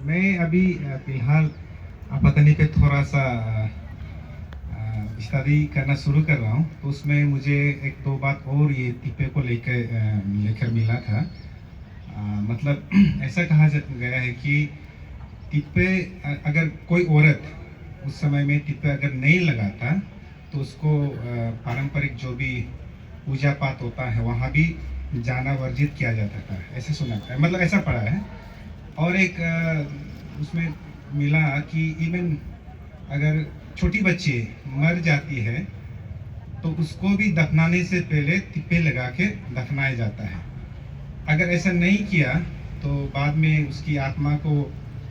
मैं अभी फ़िलहाल पतनी पे थोड़ा सा स्टडी करना शुरू कर रहा हूँ, तो उसमें मुझे एक दो बात और ये टिप्पे को लेकर मिला था। मतलब ऐसा कहा गया है कि टिप्पे अगर कोई औरत उस समय में टिप्पे अगर नहीं लगाता तो उसको पारंपरिक जो भी पूजा पाठ होता है वहाँ भी जाना वर्जित किया जाता था, ऐसे सुना था, मतलब ऐसा पढ़ा है। और एक उसमें मिला कि इवन अगर छोटी बच्ची मर जाती है तो उसको भी दफनाने से पहले टिप्पे लगा के दफनाया जाता है। अगर ऐसा नहीं किया तो बाद में उसकी आत्मा को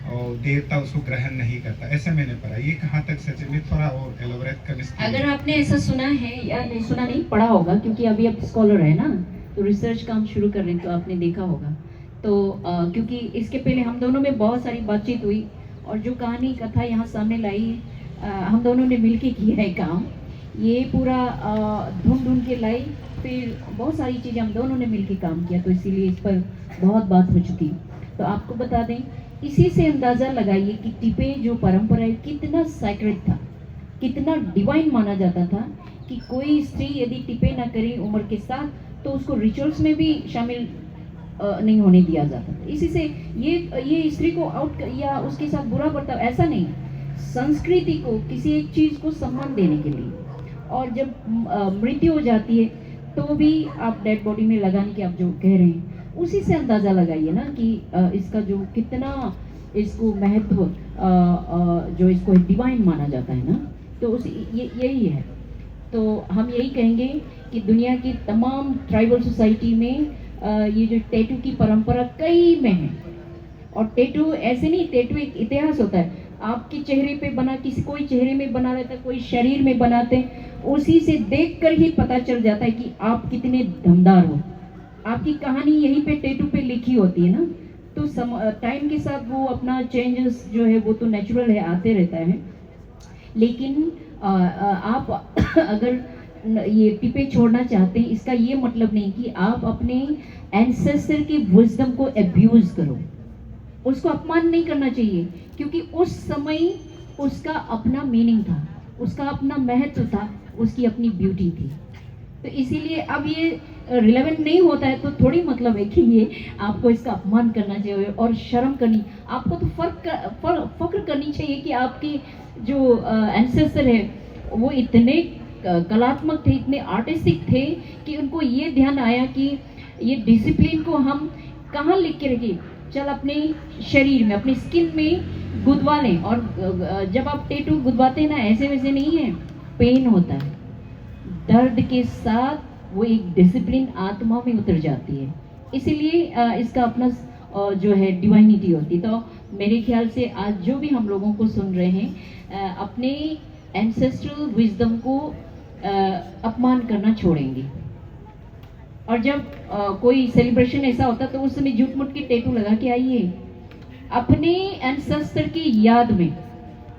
और देवता उसको ग्रहण नहीं करता, ऐसा मैंने पढ़ा। ये कहाँ तक सच है, मैं थोड़ा और एलोबरेट करने अगर आपने ऐसा सुना है या नहीं सुना, नहीं पढ़ा होगा, क्योंकि अभी आप स्कॉलर है ना, तो रिसर्च काम शुरू कर रहे हैं, तो आपने देखा होगा। तो क्योंकि इसके पहले हम दोनों में बहुत सारी बातचीत हुई और जो कहानी कथा यहाँ सामने लाई हम दोनों ने मिलके किया है काम। ये पूरा ढूंढ ढूंढ के लाई, फिर बहुत सारी चीज़ें हम दोनों ने मिलके काम किया, तो इसीलिए इस पर बहुत बात हो चुकी। तो आपको बता दें, इसी से अंदाज़ा लगाइए कि टिप्पे जो परंपरा है कितना सैक्रेड था, कितना डिवाइन माना जाता था कि कोई स्त्री यदि टिप्पे ना करे उम्र के साथ तो उसको रिचुअल्स में भी शामिल नहीं होने दिया जाता था। इसी से ये स्त्री को आउट या उसके साथ बुरा बर्ताव ऐसा नहीं, संस्कृति को किसी एक चीज़ को सम्मान देने के लिए। और जब मृत्यु हो जाती है तो भी आप डेड बॉडी में लगाने की आप जो कह रहे हैं, उसी से अंदाज़ा लगाइए ना कि इसका जो कितना इसको महत्व जो इसको डिवाइन माना जाता है ना, तो उस यही है। तो हम यही कहेंगे कि दुनिया की तमाम ट्राइबल सोसाइटी में ये जो टैटू की परंपरा कई में है। और टैटू ऐसे नहीं, टैटू एक इतिहास होता है। आपके चेहरे पे बना, किसी कोई चेहरे में बना रहता है, कोई शरीर में बनाते हैं, उसी से देखकर ही पता चल जाता है कि आप कितने दमदार हो। आपकी कहानी यहीं पे टैटू पे लिखी होती है ना। तो टाइम के साथ वो अपना चेंजेस जो है वो तो नेचुरल है, आते रहता है। लेकिन आप अगर ये टिप्पे छोड़ना चाहते हैं, इसका ये मतलब नहीं कि आप अपने एंसेस्टर की विजडम को एब्यूज करो। उसको अपमान नहीं करना चाहिए, क्योंकि उस समय उसका अपना मीनिंग था, उसका अपना महत्व था, उसकी अपनी ब्यूटी थी। तो इसीलिए अब ये रिलेवेंट नहीं होता है तो थोड़ी मतलब है कि ये आपको इसका अपमान करना चाहिए और शर्म करनी। आपको तो फक्र करनी चाहिए कि आपकी जो एंसेस्टर है वो इतने कलात्मक थे, इतने आर्टिस्टिक थे कि उनको ये ध्यान आया कि ये डिसिप्लिन को हम कहाँ लिख के रखिए, चल अपने शरीर में, अपनी स्किन में गुदवा लें। और जब आप टैटू गुदवाते हैं ना, ऐसे वैसे नहीं है, पेन होता है, दर्द के साथ वो एक डिसिप्लिन आत्मा में उतर जाती है। इसीलिए इसका अपना जो है डिवाइनिटी होती। तो मेरे ख्याल से आज जो भी हम लोगों को सुन रहे हैं अपने एंसेस्ट्रल विजडम को अपमान करना छोड़ेंगे। और जब कोई सेलिब्रेशन ऐसा होता तो उस समय झूठ मूठ के टैटू लगा के आइए अपने एंसेस्टर की याद में।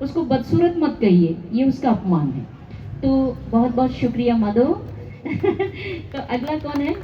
उसको बदसूरत मत कहिए, ये उसका अपमान है। तो बहुत बहुत शुक्रिया माधव। तो अगला कौन है?